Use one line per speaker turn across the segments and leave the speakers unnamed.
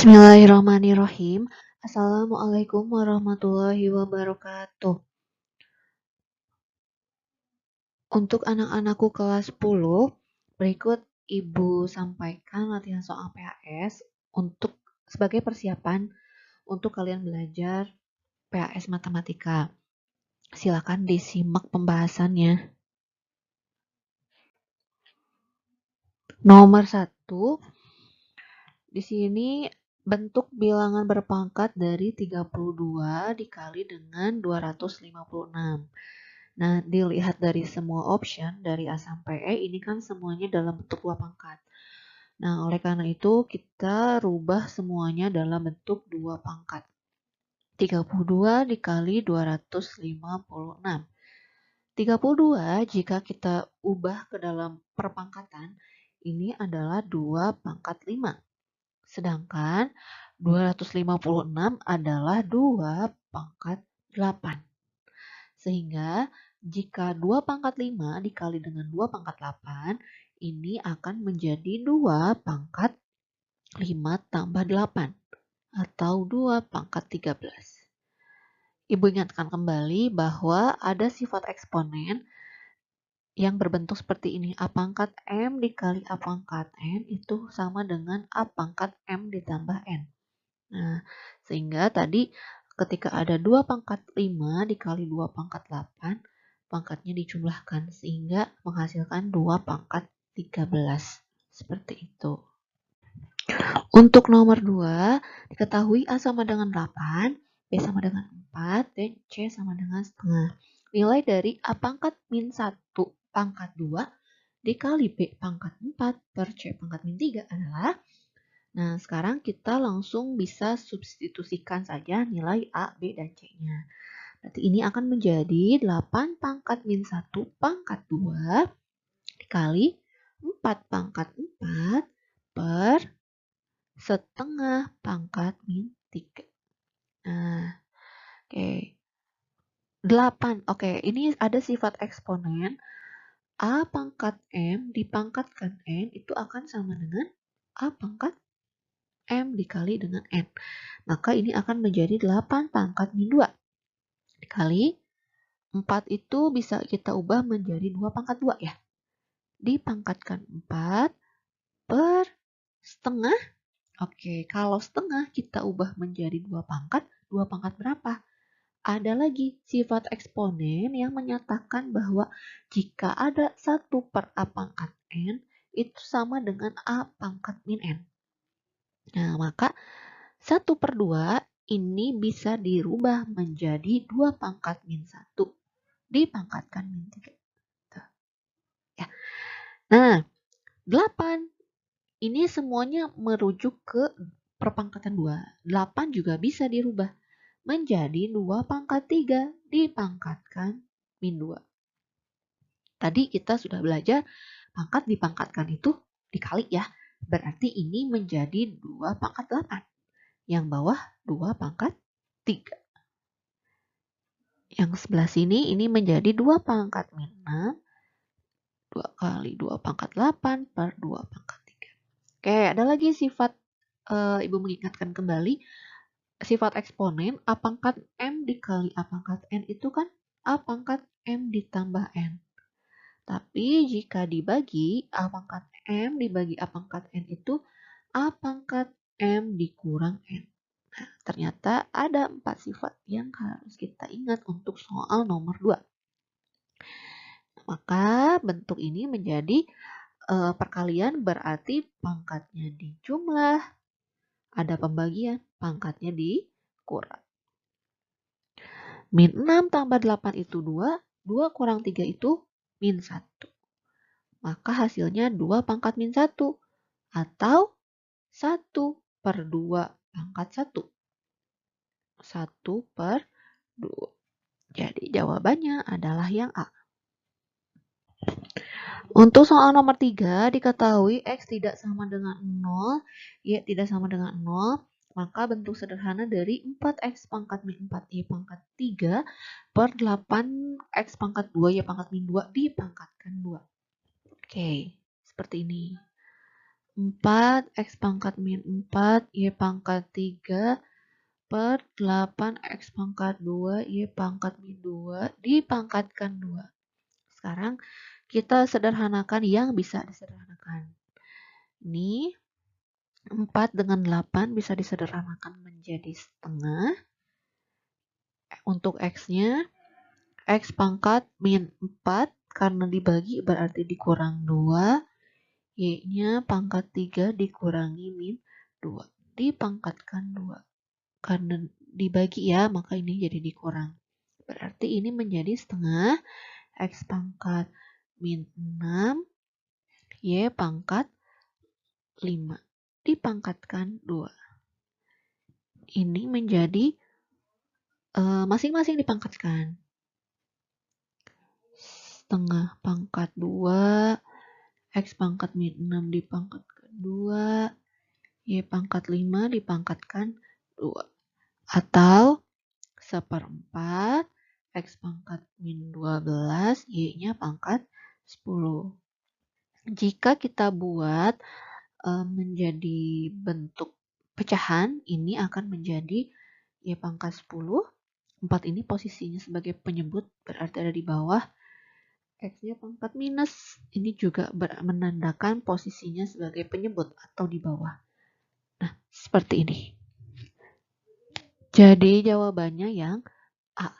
Bismillahirrahmanirrahim. Assalamualaikum warahmatullahi wabarakatuh. Untuk anak-anakku kelas 10, berikut Ibu sampaikan latihan soal PAS untuk sebagai persiapan untuk kalian belajar PAS matematika. Silakan disimak pembahasannya. Nomor 1, di sini bentuk bilangan berpangkat dari 32 dikali dengan 256. Nah, dilihat dari semua option dari A sampai E, ini kan semuanya dalam bentuk 2 pangkat. Nah, oleh karena itu kita rubah semuanya dalam bentuk 2 pangkat. 32 dikali 256. 32 jika kita ubah ke dalam perpangkatan, ini adalah 2 pangkat 5. Sedangkan 256 adalah 2 pangkat 8. Sehingga jika 2 pangkat 5 dikali dengan 2 pangkat 8, ini akan menjadi 2 pangkat 5 tambah 8 atau 2 pangkat 13. Ibu ingatkan kembali bahwa ada sifat eksponen yang berbentuk seperti ini. A pangkat M dikali A pangkat N itu sama dengan A pangkat M ditambah N. Nah, sehingga tadi ketika ada 2 pangkat 5 dikali 2 pangkat 8, pangkatnya dijumlahkan sehingga menghasilkan 2 pangkat 13. Seperti itu. Untuk nomor 2, diketahui A sama dengan 8, B sama dengan 4, dan C sama dengan setengah. Nilai dari A pangkat min 1 pangkat 2 dikali B pangkat 4 per C pangkat min 3 adalah. Nah, sekarang kita langsung bisa substitusikan saja nilai A, B, dan C-nya. Berarti ini akan menjadi 8 pangkat min 1 pangkat 2 dikali 4 pangkat 4 per setengah pangkat min 3. Nah, oke. 8. Oke, ini ada sifat eksponen. A pangkat M dipangkatkan N itu akan sama dengan A pangkat M dikali dengan N. Maka ini akan menjadi 8 pangkat min 2. Dikali 4 itu bisa kita ubah menjadi 2 pangkat 2 ya. Dipangkatkan 4 per setengah. Oke, kalau setengah kita ubah menjadi 2 pangkat. 2 pangkat berapa? Ada lagi sifat eksponen yang menyatakan bahwa jika ada 1 per A pangkat N itu sama dengan A pangkat min N. Nah, maka 1 per 2 ini bisa dirubah menjadi 2 pangkat min 1 dipangkatkan min 3. Tuh. Ya. Nah, 8 ini semuanya merujuk ke perpangkatan 2. 8 juga bisa dirubah menjadi 2 pangkat 3 dipangkatkan min 2. Tadi kita sudah belajar pangkat dipangkatkan itu dikali ya. Berarti ini menjadi 2 pangkat 8. Yang bawah 2 pangkat 3. Yang sebelah sini ini menjadi 2 pangkat min 6. 2 kali 2 pangkat 8 per 2 pangkat 3. Oke, ada lagi sifat, Ibu mengingatkan kembali, sifat eksponen A pangkat M dikali A pangkat N itu kan A pangkat M ditambah N. Tapi jika dibagi A pangkat M dibagi A pangkat N itu A pangkat M dikurang N. Nah, ternyata ada 4 sifat yang harus kita ingat untuk soal nomor 2. Maka bentuk ini menjadi perkalian berarti pangkatnya dijumlah, ada pembagian, pangkatnya dikurang. Min 6 tambah 8 itu 2, 2 kurang 3 itu min 1. Maka hasilnya 2 pangkat min 1 atau 1 per 2 pangkat 1. 1 per 2. Jadi jawabannya adalah yang A. Untuk soal nomor 3, diketahui X tidak sama dengan 0, Y tidak sama dengan 0, maka bentuk sederhana dari 4X pangkat min 4, Y pangkat 3 per 8X pangkat 2, Y pangkat min 2 dipangkatkan 2. Oke, seperti ini. 4 X pangkat min 4 Y pangkat 3 per 8 X pangkat 2 Y pangkat min 2 dipangkatkan 2. Sekarang kita sederhanakan yang bisa disederhanakan. Ini 4 dengan 8 bisa disederhanakan menjadi setengah. Untuk X-nya, X pangkat min 4 karena dibagi berarti dikurang 2. Y-nya pangkat 3 dikurangi min 2. Dipangkatkan 2. Karena dibagi ya, maka ini jadi dikurang. Berarti ini menjadi setengah X pangkat min 6 Y pangkat 5. Dipangkatkan 2. Ini menjadi masing-masing dipangkatkan. Setengah pangkat 2 X pangkat min 6 dipangkatkan 2 Y pangkat 5 dipangkatkan 2. Atau seperempat X pangkat min 12 Y-nya pangkat 10. Jika kita buat menjadi bentuk pecahan, ini akan menjadi Y pangkat 10. 4 ini posisinya sebagai penyebut berarti ada di bawah. X-nya pangkat minus, ini juga menandakan posisinya sebagai penyebut atau di bawah. Nah, seperti ini. Jadi jawabannya yang A.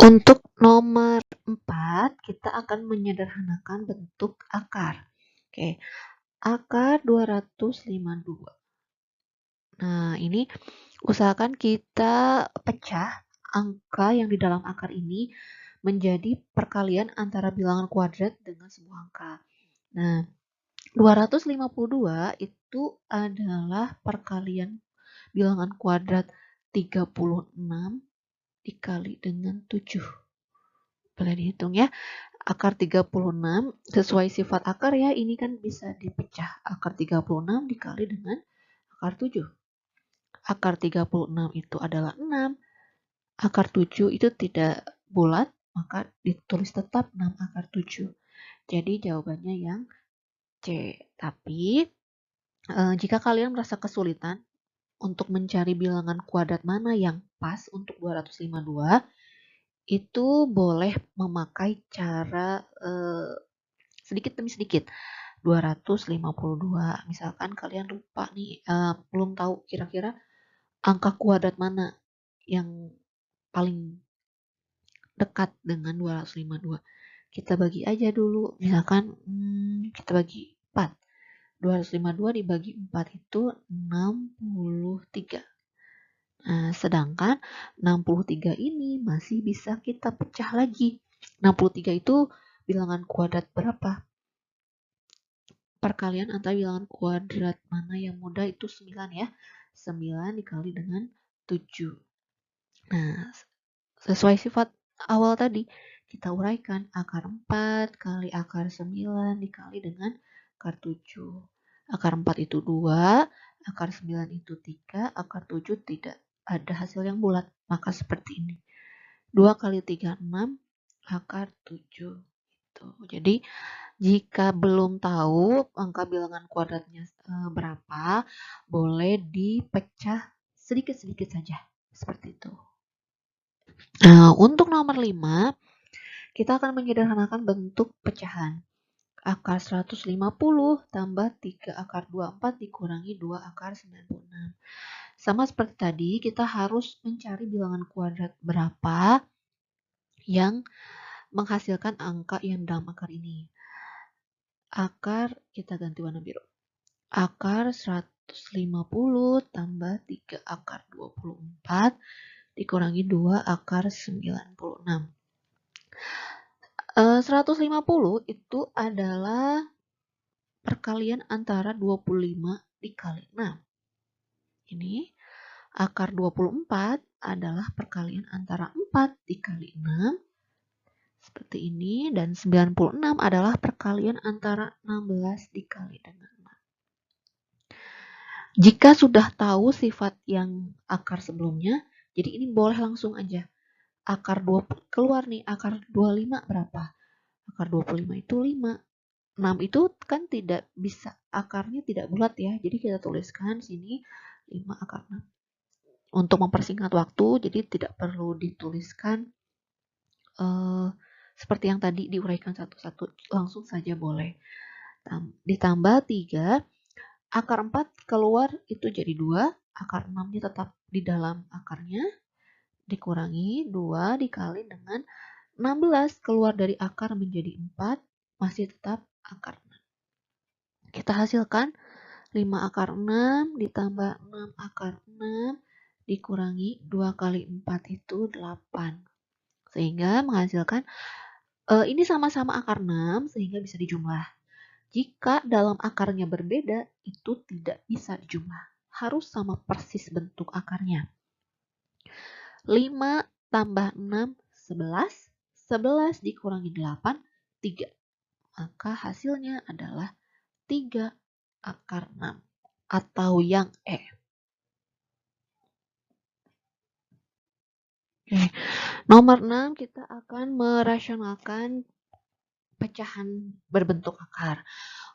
Untuk nomor 4, kita akan menyederhanakan bentuk akar. Oke, akar 252. Nah, ini usahakan kita pecah angka yang di dalam akar ini menjadi perkalian antara bilangan kuadrat dengan sebuah angka. Nah, 252 itu adalah perkalian bilangan kuadrat 36 dikali dengan 7. Boleh dihitung ya. Akar 36 sesuai sifat akar ya, ini kan bisa dipecah. Akar 36 dikali dengan akar 7. Akar 36 itu adalah 6. Akar 7 itu tidak bulat, maka ditulis tetap 6 akar 7. Jadi jawabannya yang C. Tapi jika kalian merasa kesulitan untuk mencari bilangan kuadrat mana yang pas untuk 252, itu boleh memakai cara sedikit demi sedikit. 252. Misalkan kalian lupa nih, belum tahu kira-kira angka kuadrat mana yang paling dekat dengan 252. Kita bagi aja dulu. Misalkan kita bagi 4. 252 dibagi 4 itu 63. Nah, sedangkan 63 ini masih bisa kita pecah lagi. 63 itu bilangan kuadrat berapa? Perkalian antara bilangan kuadrat mana yang mudah itu 9 ya. 9 dikali dengan 7. Nah, sesuai sifat awal tadi, kita uraikan akar 4 kali akar 9 dikali dengan akar 7. Akar 4 itu 2, akar 9 itu 3, akar 7 tidak ada hasil yang bulat. Maka seperti ini. 2 kali 3, 6, akar 7. Gitu. Jadi, jika belum tahu angka bilangan kuadratnya berapa, boleh dipecah sedikit-sedikit saja. Seperti itu. Nah, untuk nomor 5, kita akan menyederhanakan bentuk pecahan. Akar 150 tambah 3 akar 24 dikurangi 2 akar 96. Sama seperti tadi, kita harus mencari bilangan kuadrat berapa yang menghasilkan angka yang dalam akar ini. Akar, kita ganti warna biru. Akar 150 tambah 3 akar 24 dikurangi 2 akar 96. 150 itu adalah perkalian antara 25 dikali 6. Ini akar 24 adalah perkalian antara 4 dikali 6. Seperti ini. Dan 96 adalah perkalian antara 16 dikali dengan 6. Jika sudah tahu sifat yang akar sebelumnya, jadi ini boleh langsung aja. Akar 20 keluar nih, akar 25 berapa? Akar 25 itu 5. 6 itu kan tidak bisa, akarnya tidak bulat ya. Jadi kita tuliskan sini 5 akar 6. Untuk mempersingkat waktu, jadi tidak perlu dituliskan seperti yang tadi diuraikan satu-satu, langsung saja boleh. Ditambah 3, akar 4 keluar itu jadi 2, akar 6-nya tetap di dalam akarnya, dikurangi 2 dikali dengan 16 keluar dari akar menjadi 4, masih tetap akar 6. Kita hasilkan 5 akar 6 ditambah 6 akar 6 dikurangi 2 kali 4 itu 8. Sehingga menghasilkan ini sama-sama akar 6 sehingga bisa dijumlah. Jika dalam akarnya berbeda, itu tidak bisa dijumlah. Harus sama persis bentuk akarnya. 5 tambah 6, 11. 11 dikurangi 8, 3. Maka hasilnya adalah 3 akar 6. Atau yang E. Oke. Nomor 6 kita akan merasionalkan pecahan berbentuk akar.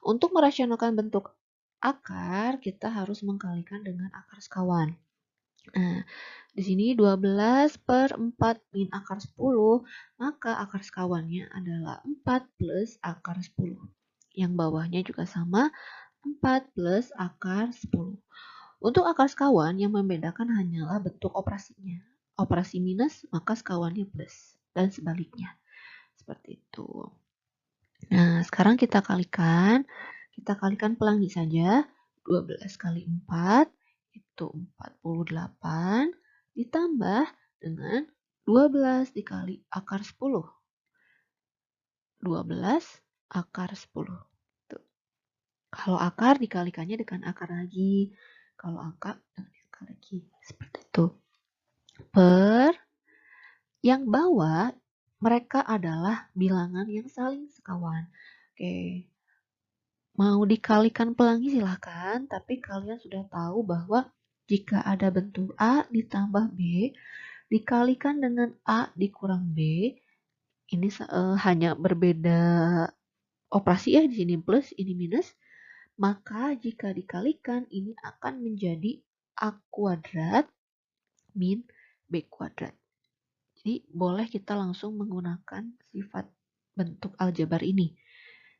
Untuk merasionalkan bentuk akar, kita harus mengkalikan dengan akar sekawan. Nah, di sini 12 per 4 min akar 10, maka akar sekawannya adalah 4 plus akar 10. Yang bawahnya juga sama, 4 plus akar 10. Untuk akar sekawan yang membedakan hanyalah bentuk operasinya. Operasi minus, maka sekawannya plus. Dan sebaliknya. Seperti itu. Nah, sekarang kita kalikan. Kita kalikan pelangi saja. 12 kali 4 itu 48 ditambah dengan 12 dikali akar 10. 12 akar 10. Tuh. Kalau akar dikalikannya dengan akar lagi. Kalau angka dengan akar lagi. Seperti itu. Per yang bawah mereka adalah bilangan yang saling sekawan. Oke. Mau dikalikan pelangi silahkan, tapi kalian sudah tahu bahwa jika ada bentuk A ditambah B, dikalikan dengan A dikurang B, ini hanya berbeda operasi ya, di sini plus, ini minus, maka jika dikalikan ini akan menjadi A kuadrat min B kuadrat. Jadi boleh kita langsung menggunakan sifat bentuk aljabar ini.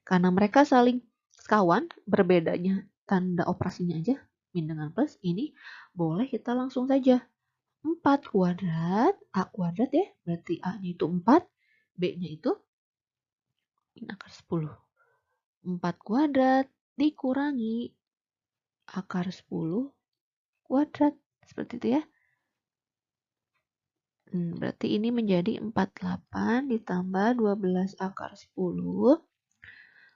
Karena mereka saling sekawan, berbedanya tanda operasinya aja, min dengan plus, ini boleh kita langsung saja. 4 kuadrat, A kuadrat ya, berarti A-nya itu 4, B-nya itu min akar 10. 4 kuadrat dikurangi akar 10 kuadrat, seperti itu ya. Berarti ini menjadi 48 ditambah 12 akar 10.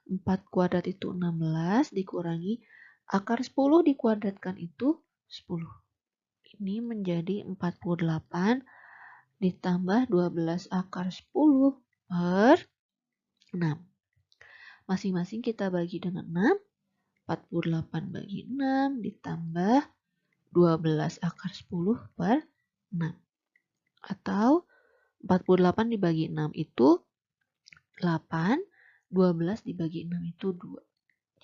4 kuadrat itu 16 dikurangi akar 10 dikuadratkan itu 10. Ini menjadi 48 ditambah 12 akar 10 per 6. Masing-masing kita bagi dengan 6. 48 bagi 6 ditambah 12 akar 10 per 6. Atau 48 dibagi 6 itu 8, 12 dibagi 6 itu 2.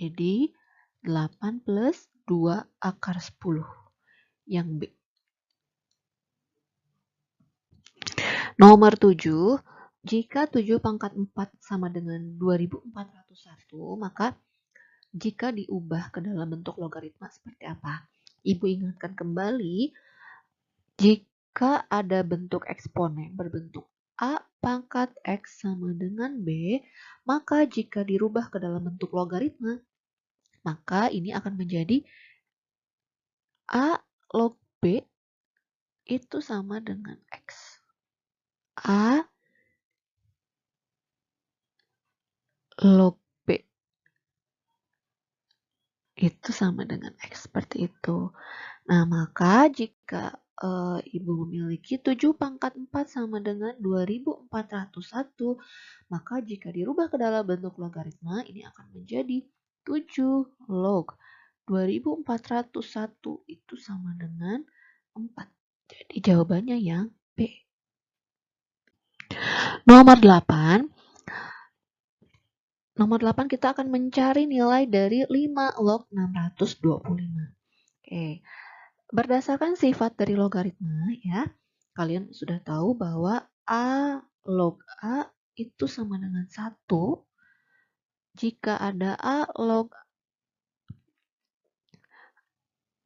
Jadi 8 plus 2 akar 10 yang B. Nomor 7, jika 7 pangkat 4 sama dengan 2401, maka jika diubah ke dalam bentuk logaritma seperti apa? Ibu ingatkan kembali, jika ada bentuk eksponen berbentuk A pangkat X sama dengan B, maka jika dirubah ke dalam bentuk logaritma, maka ini akan menjadi A log B itu sama dengan X. A log B itu sama dengan X, seperti itu. Nah, maka jika Ibu memiliki 7 pangkat 4 sama dengan 2401, maka jika dirubah ke dalam bentuk logaritma, ini akan menjadi 7 log 2401 itu sama dengan 4. Jadi jawabannya yang B. Nomor 8, Nomor 8 kita akan mencari nilai dari 5 log 625. Oke. Berdasarkan sifat dari logaritma ya, kalian sudah tahu bahwa A log A itu sama dengan 1 jika ada A log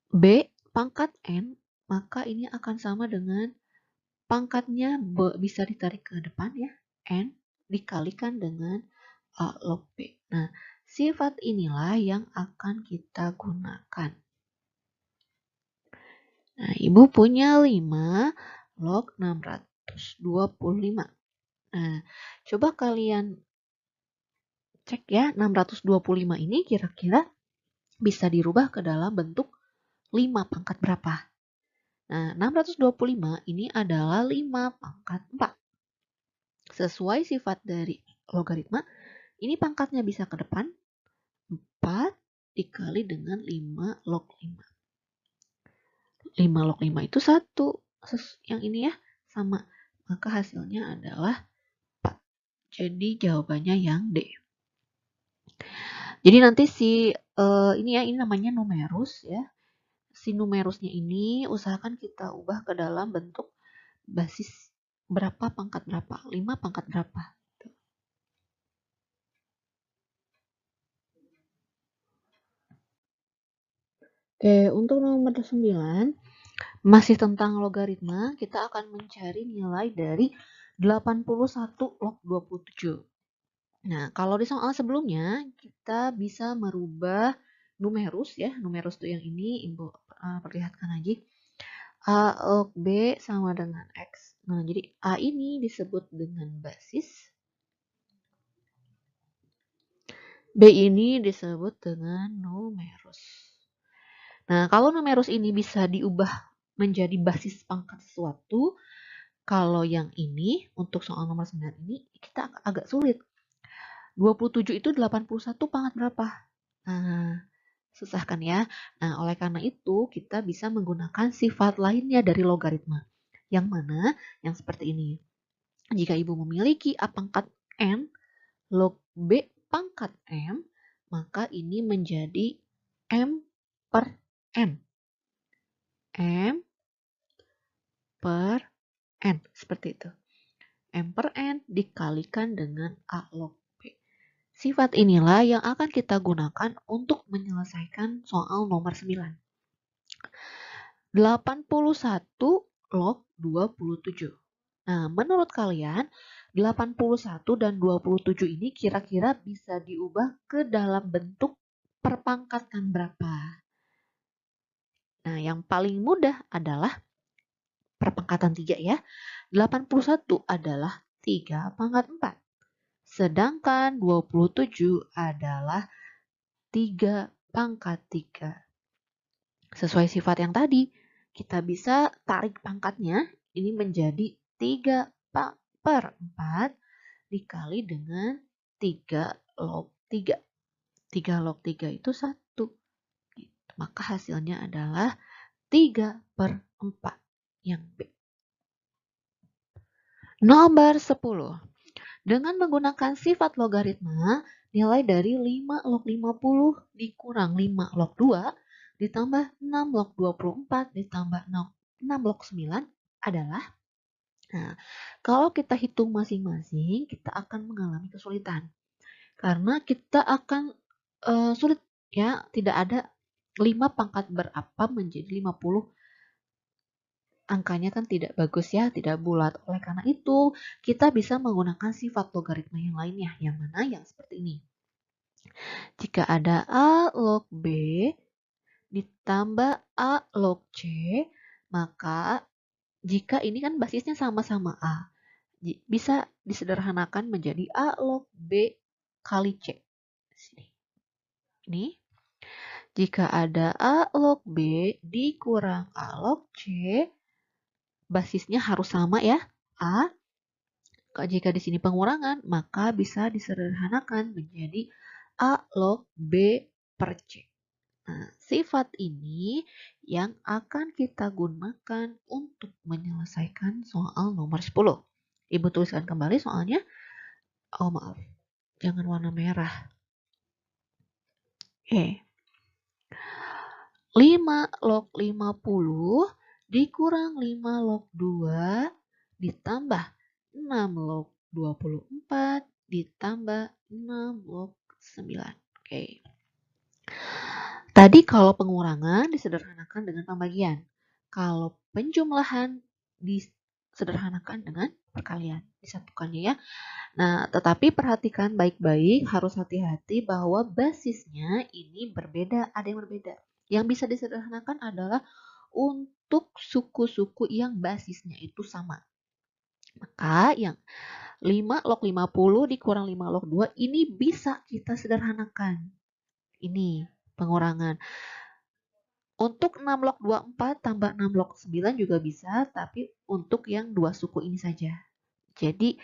B pangkat N, maka ini akan sama dengan pangkatnya bisa ditarik ke depan ya, N dikalikan dengan A log B. Nah, sifat inilah yang akan kita gunakan. Nah, Ibu punya 5 log 625. Nah, coba kalian cek ya, 625 ini kira-kira bisa dirubah ke dalam bentuk 5 pangkat berapa? Nah, 625 ini adalah 5 pangkat 4. Sesuai sifat dari logaritma, ini pangkatnya bisa ke depan, 4 dikali dengan 5 log 5. 5 log 5 itu 1. Yang ini ya, sama. Maka hasilnya adalah 4. Jadi jawabannya yang D. Jadi nanti ini namanya numerus ya. Si numerusnya ini usahakan kita ubah ke dalam bentuk basis berapa pangkat berapa, 5 pangkat berapa. Oke, untuk nomor 9 masih tentang logaritma, kita akan mencari nilai dari 81 log 27. Nah, kalau di soal sebelumnya kita bisa merubah numerus ya. Numerus itu yang ini Ibu perlihatkan aja. A log B sama dengan X. Nah, jadi A ini disebut dengan basis. B ini disebut dengan numerus. Nah, kalau numerus ini bisa diubah menjadi basis pangkat sesuatu, kalau yang ini untuk soal nomor 9 ini kita agak sulit. 27 itu 81 pangkat berapa? Nah, susah kan ya? Nah, oleh karena itu kita bisa menggunakan sifat lainnya dari logaritma. Yang mana? Yang seperti ini. Jika Ibu memiliki A pangkat N log B pangkat M, maka ini menjadi M per N. M per N, seperti itu. M per N dikalikan dengan A log B. Sifat inilah yang akan kita gunakan untuk menyelesaikan soal nomor 9. 81 log 27. Nah, menurut kalian 81 dan 27 ini kira-kira bisa diubah ke dalam bentuk perpangkatan berapa? Nah, yang paling mudah adalah perpangkatan 3 ya. 81 adalah 3 pangkat 4. Sedangkan 27 adalah 3 pangkat 3. Sesuai sifat yang tadi, kita bisa tarik pangkatnya ini menjadi 3 per 4 dikali dengan 3 log 3. 3 log 3 itu 1. Maka hasilnya adalah 3 per 4 yang B. Nomor 10. Dengan menggunakan sifat logaritma, nilai dari 5 log 50 dikurang 5 log 2 ditambah 6 log 24 ditambah 6 log 9 adalah, nah, kalau kita hitung masing-masing, kita akan mengalami kesulitan. Karena kita akan sulit ya, tidak ada 5 pangkat berapa menjadi 50. Angkanya kan tidak bagus ya, tidak bulat. Oleh karena itu, kita bisa menggunakan sifat logaritma yang lainnya, yang mana yang seperti ini. Jika ada A log B ditambah A log C, maka jika ini kan basisnya sama-sama A, bisa disederhanakan menjadi A log B kali C. Ini. Jika ada A log B dikurang A log C, basisnya harus sama ya, A. Jika di sini pengurangan, maka bisa disederhanakan menjadi A log B per C. Nah, sifat ini yang akan kita gunakan untuk menyelesaikan soal nomor 10. Ibu tuliskan kembali soalnya. Oh, maaf. jangan warna merah. Oke. 5 log 50 dikurang 5 log 2 ditambah 6 log 24 ditambah 6 log 9. Oke. Tadi kalau pengurangan disederhanakan dengan pembagian. Kalau penjumlahan disederhanakan dengan perkalian. Disatukannya ya. Nah, tetapi perhatikan baik-baik, harus hati-hati bahwa basisnya ini berbeda, ada yang berbeda. Yang bisa disederhanakan adalah untuk suku-suku yang basisnya itu sama. Maka yang 5 log 50 dikurang 5 log 2 ini bisa kita sederhanakan. Ini pengurangan. Untuk 6 log 24 tambah 6 log 9 juga bisa, tapi untuk yang dua suku ini saja. Jadi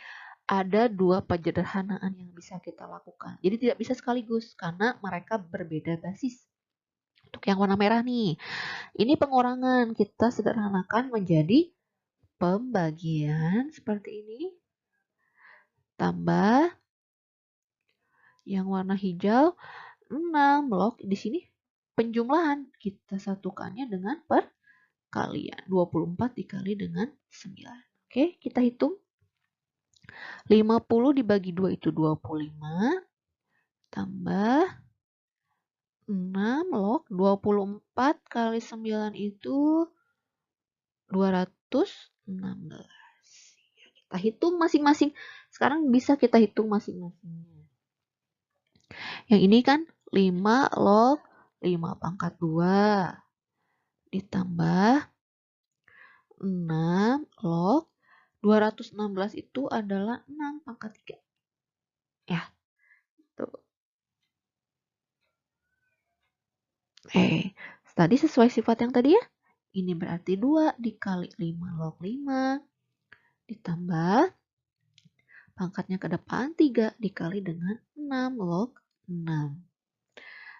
ada dua penyederhanaan yang bisa kita lakukan. Jadi tidak bisa sekaligus karena mereka berbeda basis. Untuk yang warna merah nih, ini pengurangan kita sederhanakan menjadi pembagian seperti ini. Tambah yang warna hijau 6 log di sini penjumlahan kita satukannya dengan perkalian. 24 dikali dengan 9. Oke, kita hitung. 50 dibagi 2 itu 25 tambah 6 log 24 kali 9 itu 216. Kita hitung masing-masing. Sekarang bisa kita hitung masing-masingnya. Yang ini kan 5 log 5 pangkat 2 ditambah 6 log 216 itu adalah 6 pangkat 3. Ya, tuh. Tadi sesuai sifat yang tadi ya. Ini berarti 2 dikali 5 log 5 ditambah pangkatnya ke depan 3 dikali dengan 6 log 6.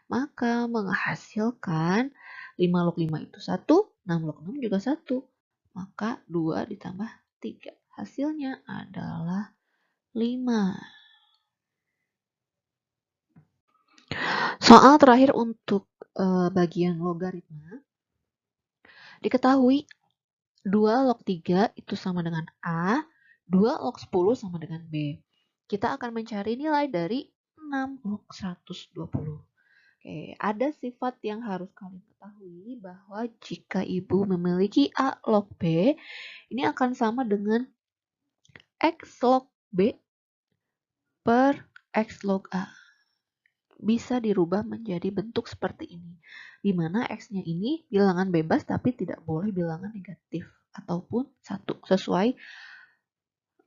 Maka menghasilkan 5 log 5 itu 1, 6 log 6 juga 1. Maka 2 ditambah 3. Hasilnya adalah 5. Soal terakhir untuk bagian logaritma. Diketahui 2 log 3 itu sama dengan A, 2 log 10 sama dengan B. Kita akan mencari nilai dari 6 log 120. Oke, ada sifat yang harus kalian ketahui bahwa jika ibu memiliki A log B, ini akan sama dengan X log B per X log A. Bisa dirubah menjadi bentuk seperti ini, di mana X-nya ini bilangan bebas tapi tidak boleh bilangan negatif ataupun 1 sesuai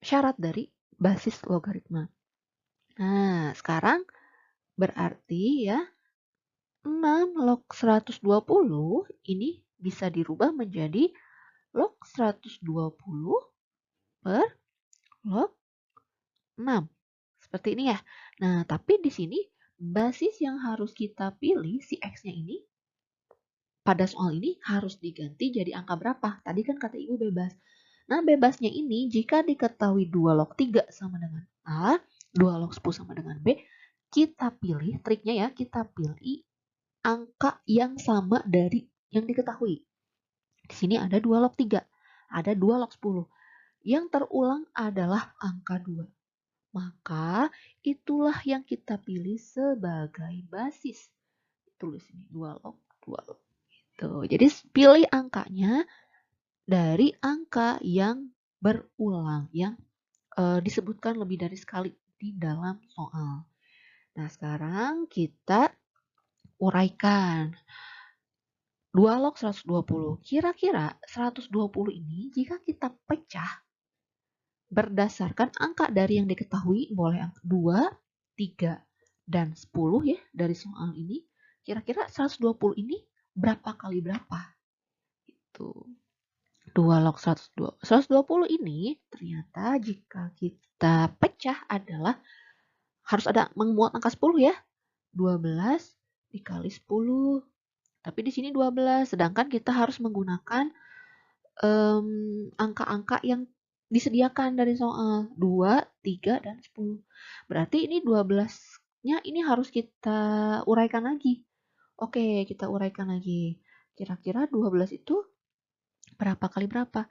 syarat dari basis logaritma. Nah, sekarang berarti ya 6 log 120 ini bisa dirubah menjadi log 120 per log 6. Seperti ini ya. Nah, tapi di sini basis yang harus kita pilih si X-nya ini pada soal ini harus diganti jadi angka berapa? Tadi kan kata ibu bebas. Nah, bebasnya ini jika diketahui 2 log 3 sama dengan A, 2 log 10 sama dengan B, kita pilih, triknya ya, kita pilih angka yang sama dari yang diketahui. Di sini ada 2 log 3, ada 2 log 10. Yang terulang adalah angka 2. Maka itulah yang kita pilih sebagai basis. Tulis ini 2 log 2 log. Gitu. Jadi pilih angkanya dari angka yang berulang, yang disebutkan lebih dari sekali di dalam soal. Nah, sekarang kita uraikan. 2 log 120. Kira-kira 120 ini jika kita pecah berdasarkan angka dari yang diketahui, boleh angka 2, 3, dan 10 ya dari soal ini. Kira-kira 120 ini berapa kali berapa? Itu 2 log 120. 120 ini ternyata jika kita pecah adalah harus ada memuat angka 10 ya. 12 dikali 10. Tapi di sini 12, sedangkan kita harus menggunakan angka-angka yang disediakan dari soal 2, 3, dan 10. Berarti ini 12-nya ini harus kita uraikan lagi. Oke, kita uraikan lagi. Kira-kira 12 itu berapa kali berapa?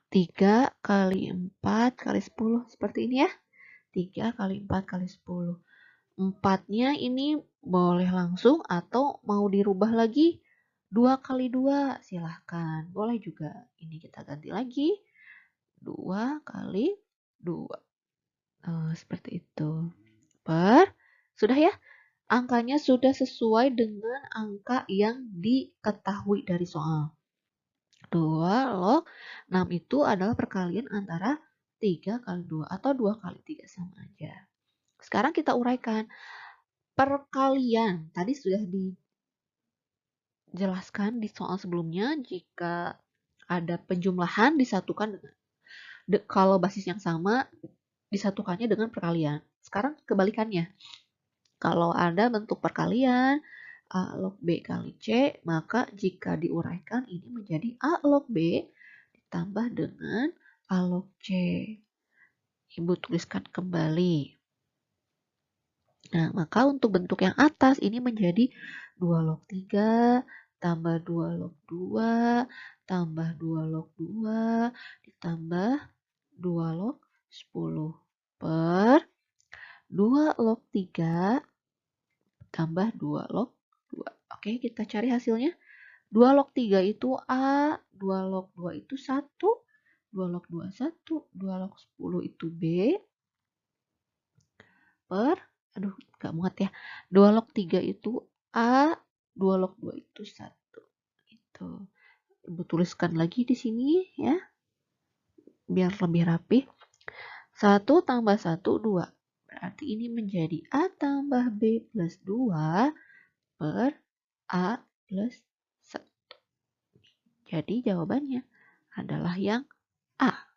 3 kali 4 kali 10. Seperti ini ya. 3 kali 4 kali 10. 4-nya ini boleh langsung atau mau dirubah lagi 2 kali 2. Silahkan. Boleh juga. Ini kita ganti lagi. 2 kali 2. Seperti itu. Sudah ya? Angkanya sudah sesuai dengan angka yang diketahui dari soal. 2 log 6 itu adalah perkalian antara 3 kali 2 atau 2 kali 3 sama aja. Sekarang kita uraikan. Perkalian tadi sudah dijelaskan di soal sebelumnya, jika ada penjumlahan disatukan dengan kalau basis yang sama disatukannya dengan perkalian. Sekarang kebalikannya. Kalau ada bentuk perkalian A log B kali C, maka jika diuraikan ini menjadi A log B ditambah dengan A log C. Ibu tuliskan kembali. Nah, maka untuk bentuk yang atas ini menjadi 2 log 3 tambah 2 log 2 tambah 2 log 2 ditambah 2 log 10 per 2 log 3 tambah 2 log 2. Oke, kita cari hasilnya. 2 log 3 itu A, 2 log 2 itu 1, 2 log 2 1, 2 log 10 itu B, per, aduh gak muat ya, 2 log 3 itu A, 2 log 2 itu 1. Gitu. Ibu tuliskan lagi di sini ya, biar lebih rapi. 1 tambah 1, 2. Berarti ini menjadi A tambah B plus 2 per A plus 1. Jadi jawabannya adalah yang A.